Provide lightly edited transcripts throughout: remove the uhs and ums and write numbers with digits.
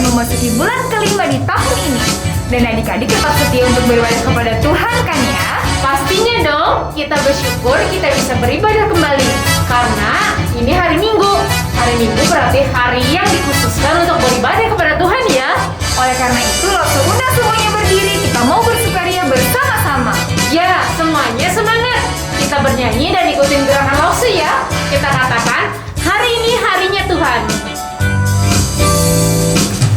sudah memasuki bulan kelima di tahun ini. Dan adik-adik tetap setia untuk beribadah kepada Tuhan kan ya? Pastinya dong, kita bersyukur kita bisa beribadah kembali. Karena ini hari Minggu. Hari Minggu berarti hari yang dikhususkan untuk beribadah kepada Tuhan ya. Oleh karena itu, Lotso undang semuanya berdiri, kita mau bersukaria bersama-sama. Ya, semuanya semangat. Kita bernyanyi dan ikutin gerakan Lotso ya. Kita katakan, hari ini harinya Tuhan.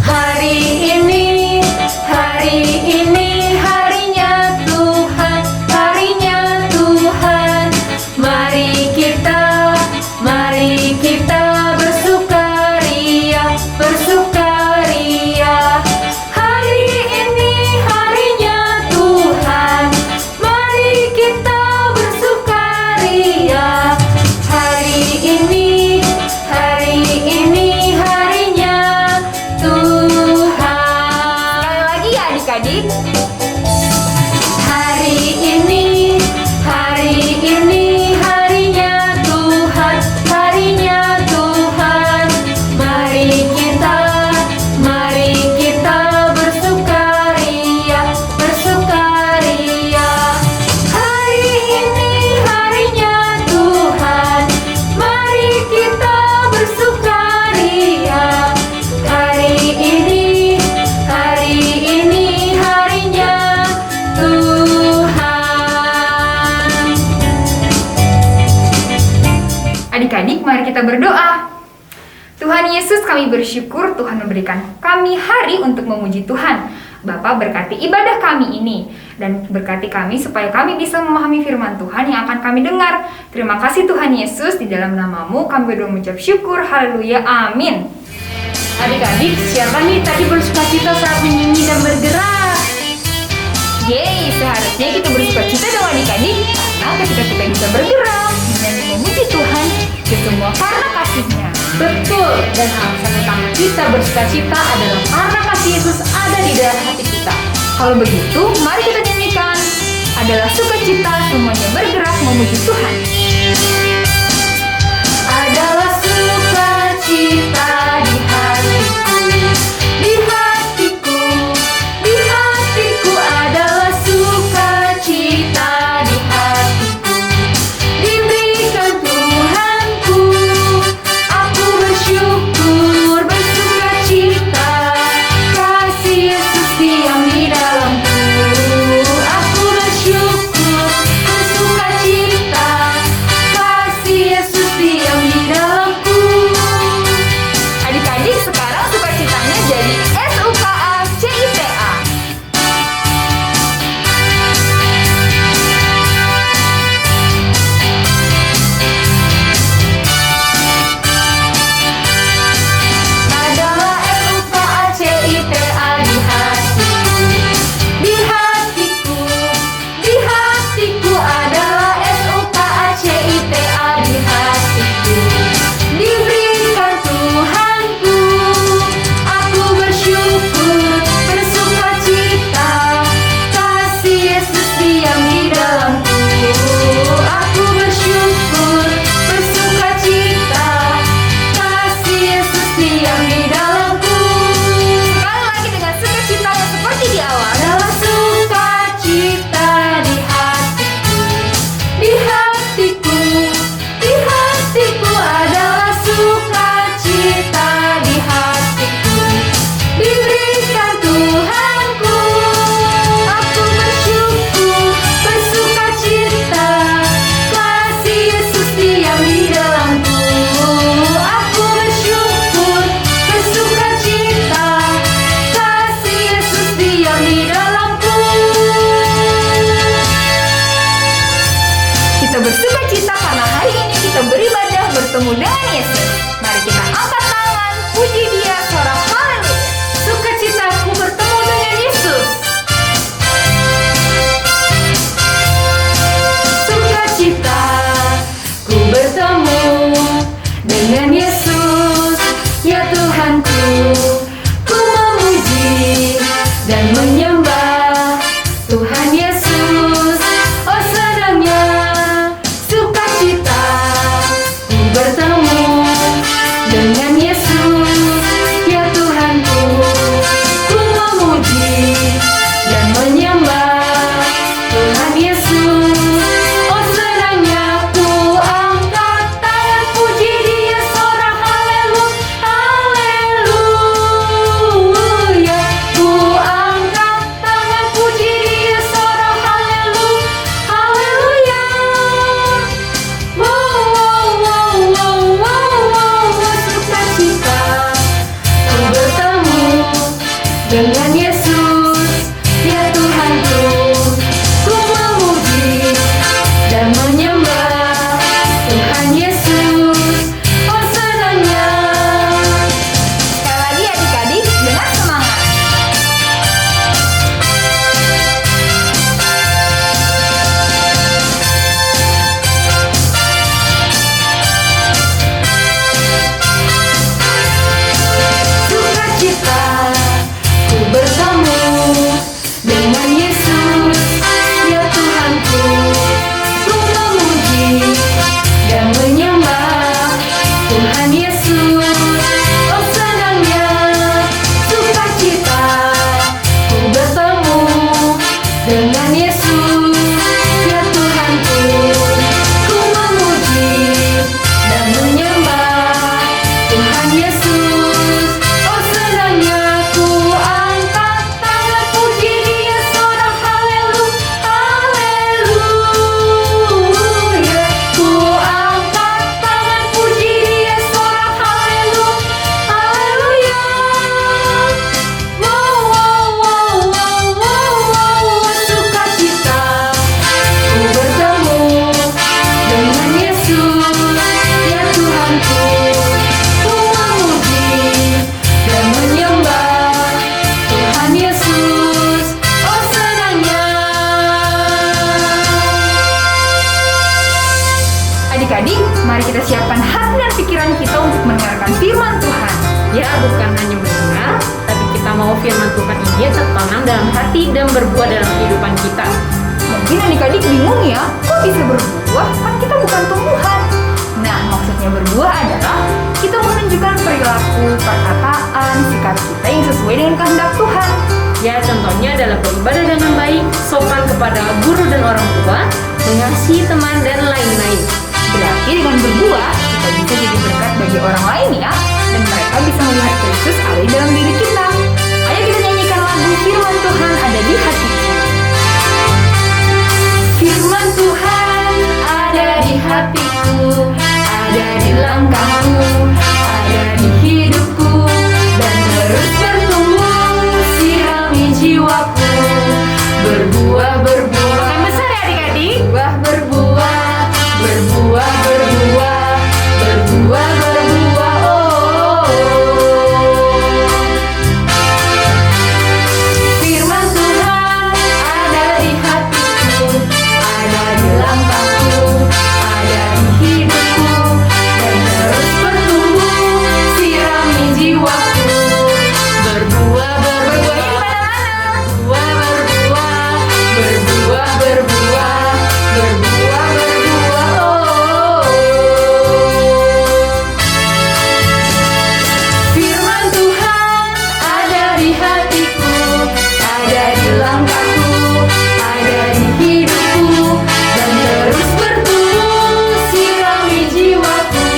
Hari ini harinya Tuhan, harinya Tuhan. Mari kita bersukaria, bersukaria. Hari ini harinya Tuhan, mari kita bersukaria. Hari ini harinya Tuhan. Sekali lagi ya adik-adik. Hari ini harinya Tuhan, harinya Tuhan. Mari kita bersukaria, bersukaria. Hari ini harinya Tuhan, mari kita bersukaria. Hari ini harinya Tuhan. Adik-adik, mari kita berdoa. Tuhan Yesus, kami bersyukur Tuhan memberikan kami hari untuk memuji Tuhan. Bapa, berkati ibadah kami ini dan berkati kami supaya kami bisa memahami firman Tuhan yang akan kami dengar. Terima kasih Tuhan Yesus, di dalam namamu kami berdoa mengucap syukur. Haleluya, amin. Adik-adik, siapa nih tadi bersukacita saat menyanyi dan bergerak? Yeay, seharusnya kita bersukacita dong adik-adik, karena ketika kita bisa bergerak dan memuji Tuhan, itu semua karena kasih-Nya. Betul, dan alasan utama kita bersukacita adalah karena kasih Yesus ada di dalam hati kita. Kalau begitu, mari kita nyanyikan. Adalah sukacita, semuanya bergerak memuji Tuhan. Adalah sukacita di hatiku, di hatiku, di hatiku. Adalah sukacita di hatiku, diberikan Tuhanku. Aku bersyukur, bersukacita, kasih Yesus diam di dalamku. Aku bersyukur, bersukacita, kasih Yesus diam di dalamku. Adik-adik, sekarang sukacitanya jadi SUKA-CITA. Adalah SUKA-CITA di hatiku, di hatiku, di hatiku. Adalah SUKA-CITA di hatiku, diberikan Tuhanku. Aku bersyukur, bersukacita, kasih Yesus diam di dalamku. Aku bersyukur, bersukacita, kasih Yesus diam di dalamku. Sekali lagi dengan sukacita yang seperti di awal. Adalah sukacita di hatiku, di hatiku, di hatiku. Adalah sukacita di hatiku, diberikan Tuhanku. Aku bersyukur, bersukacita, kasih Yesus diam di dalamku. Aku bersyukur, bersukacita, kasih Yesus diam di dalamku. Kita bersukacita karena hari ini kita beribadah bertemu dengan Yesus. Mari kita angkat tangan, puji Dia, sorak haleluya. Sukacitaku bertemu dengan Yesus. Sukacita ku bertemu dengan Yesus, ya Tuhanku. Ku memuji dan menyembah Tuhan Yesus. Oh senangnya sukacita ku bertemu dengan Dengan Yesus, ya Tuhanku, ku memuji dan menyembah Tuhan Yesus. Oh senangnya. Sekali lagi adik-adik dengan semangat. Sukacita ku bertemu dengan Yesus, ya Tuhanku, ku memuji dan menyembah Tuhan Yesus. Oh senangnya sukacita ku bertemu dengan Yesus, ya Tuhanku, ku memuji dan menyembah Tuhan Yesus. Oh senangnya ku angkat tangan puji Dia seorang haleluya. Ku angkat tangan puji Dia seorang haleluya. Wow wow wow wow wow wow, sukacita ku bertemu dengan Yesus, ya Tuhanku, ku memuji dan menyembah Tuhan Yesus. Oh senangnya. Adik-adik, mari kita siapkan hati dan pikiran kita untuk mendengarkan firman Tuhan. Ya, bukan hanya mendengar, tapi kita mau firman Tuhan ini tertanam dalam hati dan berbuah dalam kehidupan kita. Mungkin adik-adik bingung ya, kok bisa berbuah? Kan kita bukan tumbuhan. Nah, maksudnya berbuah adalah kita menunjukkan perilaku, perkataan, sikap kita yang sesuai dengan kehendak Tuhan. Ya, contohnya adalah beribadah dengan baik, sopan kepada guru dan orang tua, mengasihi teman, dan lain-lain. Berarti dengan berbuah, kita bisa jadi berkat bagi orang lain ya. Dan mereka bisa melihat Kristus ada di dalam diri kita. Ayo kita nyanyikan lagu firman Tuhan ada di hatiku. Firman Tuhan ada di hatiku, ada di langkahku, ada di hidupku, dan terus bertumbuh, sirami jiwaku, berbuah berbuah. Yang besar ya adik-adik. Berbuah berbuah, berbuah berbuah, berbuah berbuah. Oh. Firman Tuhan ada di hatiku, ada di langkahku, ada di hidupku, dan terus bertumbuh, sirami jiwaku, berbuah berbuah, berbuah berbuah, berbuah berbuah, berbuah berbuah. Oh. Firman Tuhan ada di hatiku, ada di langkahku, ada di hidupku, dan terus bertumbuh, sirami jiwaku,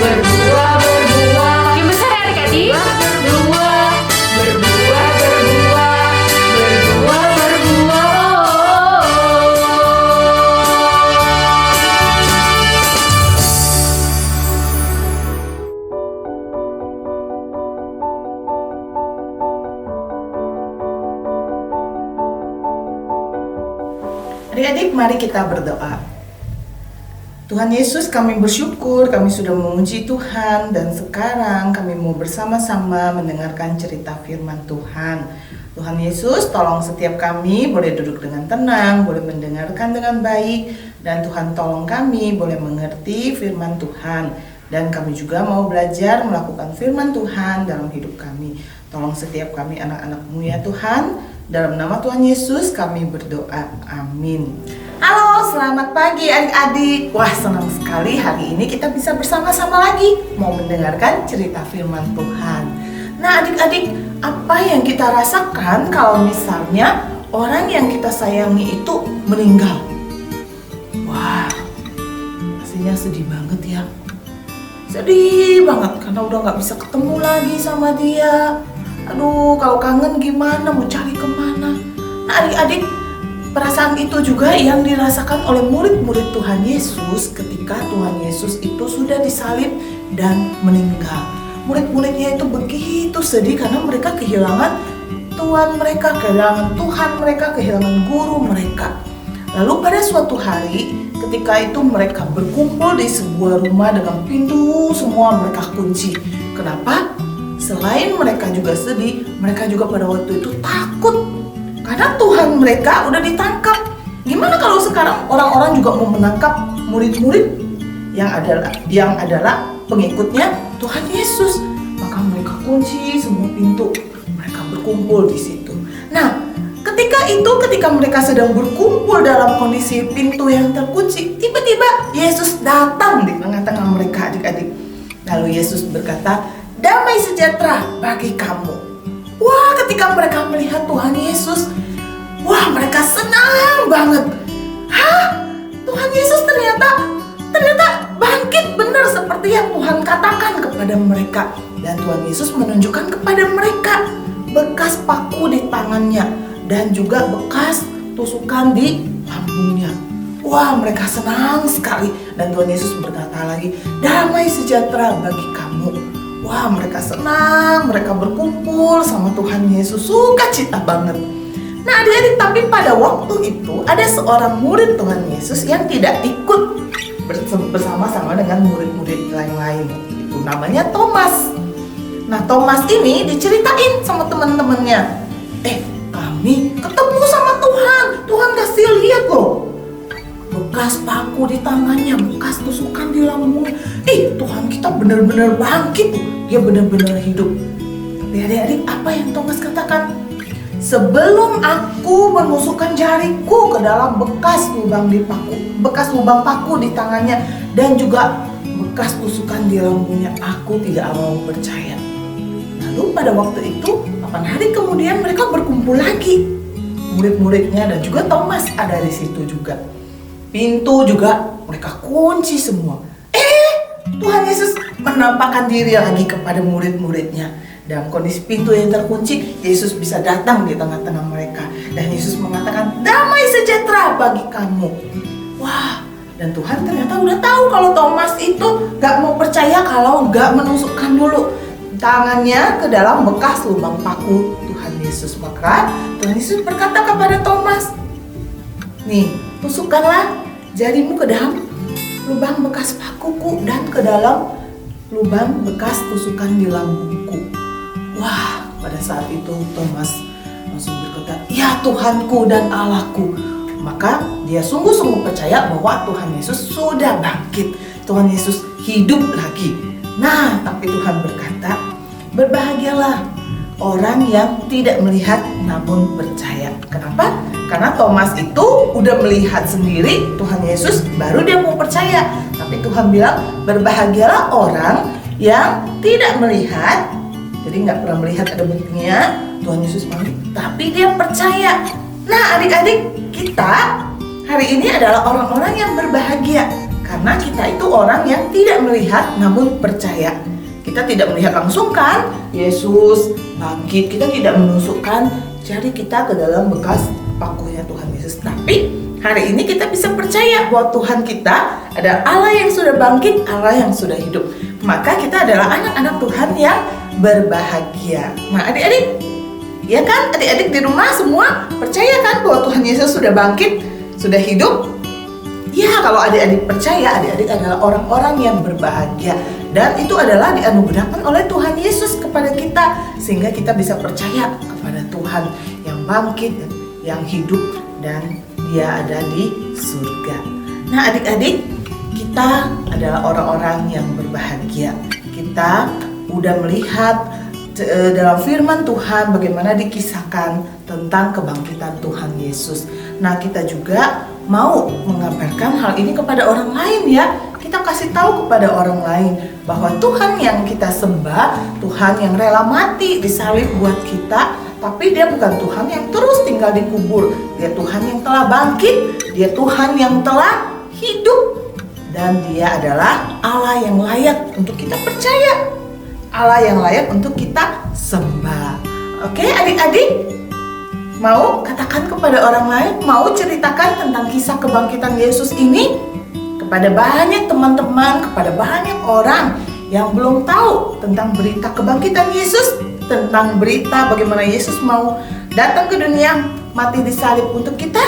berbuah berbuah. Yang besar ya adik-adik. Berbuah berbuah, berbuah berbuah, berbuah. Adik-adik, mari kita berdoa. Tuhan Yesus, kami bersyukur kami sudah memuji Tuhan, dan sekarang kami mau bersama-sama mendengarkan cerita firman Tuhan. Tuhan Yesus, tolong setiap kami boleh duduk dengan tenang, boleh mendengarkan dengan baik, dan Tuhan tolong kami boleh mengerti firman Tuhan, dan kami juga mau belajar melakukan firman Tuhan dalam hidup kami. Tolong setiap kami anak-anak-Mu ya Tuhan. Dalam nama Tuhan Yesus kami berdoa, amin. Halo, selamat pagi adik-adik. Wah, senang sekali hari ini kita bisa bersama-sama lagi mau mendengarkan cerita firman Tuhan. Nah adik-adik, apa yang kita rasakan kalau misalnya orang yang kita sayangi itu meninggal? Wah, pastinya sedih banget ya. Sedih banget karena udah gak bisa ketemu lagi sama dia. Aduh, kalau kangen gimana, mau cari kemana? Nah adik-adik, perasaan itu juga yang dirasakan oleh murid-murid Tuhan Yesus ketika Tuhan Yesus itu sudah disalib dan meninggal. Murid-muridnya itu begitu sedih karena mereka kehilangan Tuhan mereka, kehilangan Tuhan mereka, kehilangan guru mereka. Lalu pada suatu hari, ketika itu mereka berkumpul di sebuah rumah dengan pintu semua mereka kunci. Kenapa? Selain mereka juga sedih, mereka juga pada waktu itu takut. Karena Tuhan mereka udah ditangkap. Gimana kalau sekarang orang-orang juga mau menangkap murid-murid yang adalah pengikutnya Tuhan Yesus? Maka mereka kunci semua pintu. Mereka berkumpul di situ. Nah, ketika mereka sedang berkumpul dalam kondisi pintu yang terkunci, tiba-tiba Yesus datang di tengah-tengah mereka, adik-adik. Lalu Yesus berkata, "Damai sejahtera bagi kamu." Wah, ketika mereka melihat Tuhan Yesus, wah, mereka senang banget. Hah? Tuhan Yesus ternyata bangkit benar seperti yang Tuhan katakan kepada mereka. Dan Tuhan Yesus menunjukkan kepada mereka bekas paku di tangannya dan juga bekas tusukan di lambungnya. Wah, mereka senang sekali. Dan Tuhan Yesus berkata lagi, "Damai sejahtera bagi kamu." Wah, mereka senang, mereka berkumpul sama Tuhan Yesus, sukacita banget. Nah, adik-adik, tapi pada waktu itu ada seorang murid Tuhan Yesus yang tidak ikut bersama-sama dengan murid-murid lain-lain. Itu namanya Thomas. Nah, Thomas ini diceritain sama teman-temannya. Kami ketemu sama Tuhan. Tuhan kasih lihat loh, bekas paku di tangannya, bekas tusukan di lambungnya. Tuhan kita benar-benar bangkit. Dia benar-benar hidup. Tapi adik-adik, apa yang Thomas katakan? "Sebelum aku menusukkan jariku ke dalam bekas lubang paku di tangannya dan juga bekas tusukan di lambungnya, aku tidak mau percaya." Lalu pada waktu itu, 8 hari kemudian mereka berkumpul lagi. Murid-muridnya dan juga Thomas ada di situ juga. Pintu juga mereka kunci semua. Tuhan Yesus menampakkan diri lagi kepada murid-muridnya. Dalam kondisi pintu yang terkunci, Yesus bisa datang di tengah-tengah mereka. Dan Yesus mengatakan, "Damai sejahtera bagi kamu." Wah, dan Tuhan ternyata udah tahu kalau Thomas itu gak mau percaya kalau gak menusukkan dulu tangannya ke dalam bekas lubang paku Tuhan Yesus. Maka Tuhan Yesus berkata kepada Thomas, "Nih, tusukkanlah jarimu ke dalam lubang bekas pakuku dan ke dalam lubang bekas tusukan di lambungku." Wah, pada saat itu Thomas langsung berkata, "Ya Tuhanku dan Allahku." Maka dia sungguh-sungguh percaya bahwa Tuhan Yesus sudah bangkit. Tuhan Yesus hidup lagi. Nah, tapi Tuhan berkata, "Berbahagialah orang yang tidak melihat namun percaya." Kenapa? Karena Thomas itu udah melihat sendiri Tuhan Yesus, baru dia mau percaya. Tapi Tuhan bilang, "Berbahagialah orang yang tidak melihat," jadi nggak pernah melihat ada buktinya Tuhan Yesus bangkit, tapi dia percaya. Nah, adik-adik, kita hari ini adalah orang-orang yang berbahagia. Karena kita itu orang yang tidak melihat namun percaya. Kita tidak melihat langsung kan Yesus bangkit, kita tidak menusukkan jari kita ke dalam bekas pakunya Tuhan Yesus. Tapi hari ini kita bisa percaya bahwa Tuhan kita adalah Allah yang sudah bangkit, Allah yang sudah hidup. Maka kita adalah anak-anak Tuhan yang berbahagia. Nah, adik-adik, ya kan? Adik-adik di rumah semua percaya kan bahwa Tuhan Yesus sudah bangkit, sudah hidup? Ya, kalau adik-adik percaya, adik-adik adalah orang-orang yang berbahagia. Dan itu adalah dianugerahkan oleh Tuhan Yesus kepada kita. Sehingga kita bisa percaya kepada Tuhan yang bangkit, yang hidup, dan Dia ada di surga. Nah, adik-adik, kita adalah orang-orang yang berbahagia. Kita udah melihat dalam firman Tuhan bagaimana dikisahkan tentang kebangkitan Tuhan Yesus. Nah, kita juga mau mengabarkan hal ini kepada orang lain ya. Kita kasih tahu kepada orang lain bahwa Tuhan yang kita sembah, Tuhan yang rela mati disalib buat kita, tapi Dia bukan Tuhan yang terus tinggal di kubur. Dia Tuhan yang telah bangkit, Dia Tuhan yang telah hidup, dan Dia adalah Allah yang layak untuk kita percaya, Allah yang layak untuk kita sembah. Oke, adik-adik, mau katakan kepada orang lain, mau ceritakan tentang kisah kebangkitan Yesus ini kepada banyak teman-teman, kepada banyak orang yang belum tahu tentang berita kebangkitan Yesus. tentang berita bagaimana Yesus mau datang ke dunia, mati di salib untuk kita?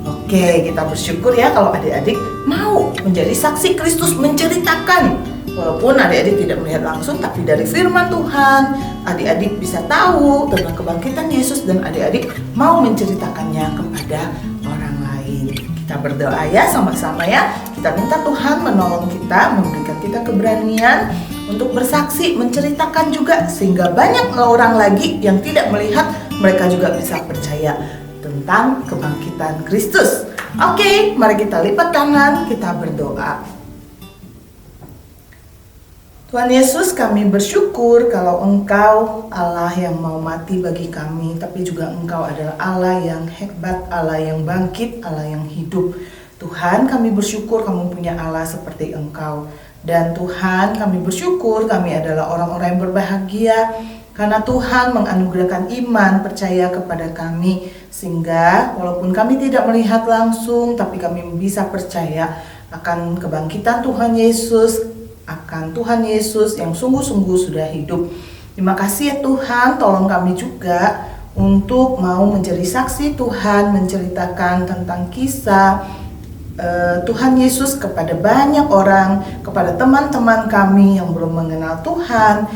Oke, kita bersyukur ya kalau adik-adik mau menjadi saksi Kristus, menceritakan. Walaupun adik-adik tidak melihat langsung, tapi dari firman Tuhan, adik-adik bisa tahu tentang kebangkitan Yesus dan adik-adik mau menceritakannya kepada orang lain. Kita berdoa ya sama-sama ya. Kita minta Tuhan menolong kita, memberikan kita keberanian untuk bersaksi, menceritakan juga sehingga banyak orang lagi yang tidak melihat, mereka juga bisa percaya tentang kebangkitan Kristus. Oke, mari kita lipat tangan, kita berdoa. Tuhan Yesus, kami bersyukur kalau Engkau Allah yang mau mati bagi kami, tapi juga Engkau adalah Allah yang hebat, Allah yang bangkit, Allah yang hidup. Tuhan, kami bersyukur kami punya Allah seperti Engkau. Dan Tuhan, kami bersyukur kami adalah orang-orang yang berbahagia karena Tuhan menganugerahkan iman percaya kepada kami, sehingga walaupun kami tidak melihat langsung, tapi kami bisa percaya akan kebangkitan Tuhan Yesus, akan Tuhan Yesus yang sungguh-sungguh sudah hidup. Terima kasih ya Tuhan, tolong kami juga untuk mau menjadi saksi Tuhan, menceritakan tentang kisah Tuhan Yesus kepada banyak orang, kepada teman-teman kami yang belum mengenal Tuhan,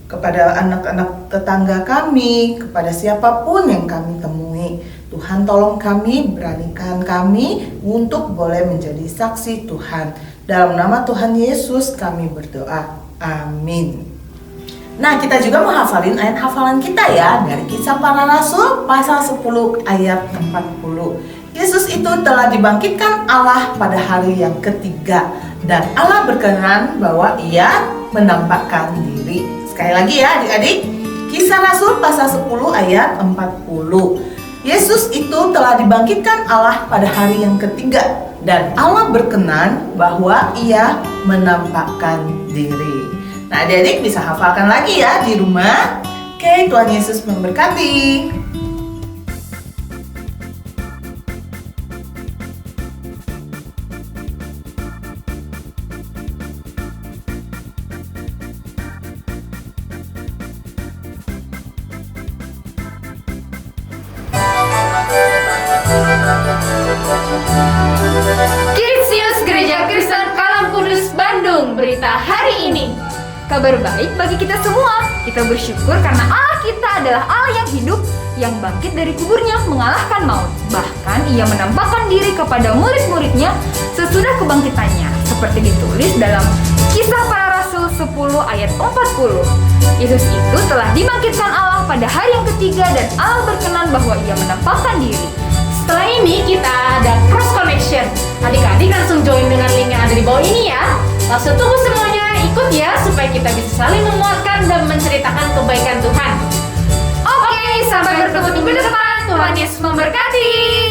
kepada anak-anak tetangga kami, kepada siapapun yang kami temui. Tuhan tolong kami, beranikan kami untuk boleh menjadi saksi Tuhan. Dalam nama Tuhan Yesus kami berdoa. Amin. Nah, kita juga menghafalin ayat hafalan kita ya dari Kisah Para Rasul pasal 10 ayat 40. Yesus itu telah dibangkitkan Allah pada hari yang ketiga dan Allah berkenan bahwa Ia menampakkan diri. Sekali lagi ya adik-adik, Kisah Rasul pasal 10 ayat 40. Yesus itu telah dibangkitkan Allah pada hari yang ketiga dan Allah berkenan bahwa Ia menampakkan diri. Nah, adik-adik bisa hafalkan lagi ya di rumah. Oke, Tuhan Yesus memberkati. Kids Gereja Kristen Kalam Kudus Bandung, berita hari ini. Kabar baik bagi kita semua. Kita bersyukur karena Allah kita adalah Allah yang hidup, yang bangkit dari kuburnya mengalahkan maut. Bahkan Ia menampakkan diri kepada murid-muridnya sesudah kebangkitannya, seperti ditulis dalam Kisah Para Rasul 10 ayat 40. Yesus itu telah dibangkitkan Allah pada hari yang ketiga dan Allah berkenan bahwa Ia menampakkan diri. Setelah ini kita ada cross connection. Adik-adik langsung join dengan link yang ada di bawah ini ya. Langsung tunggu semuanya, ikut ya supaya kita bisa saling menguatkan dan menceritakan kebaikan Tuhan. Oke, sampai bertemu minggu depan. Tuhan Yesus memberkati.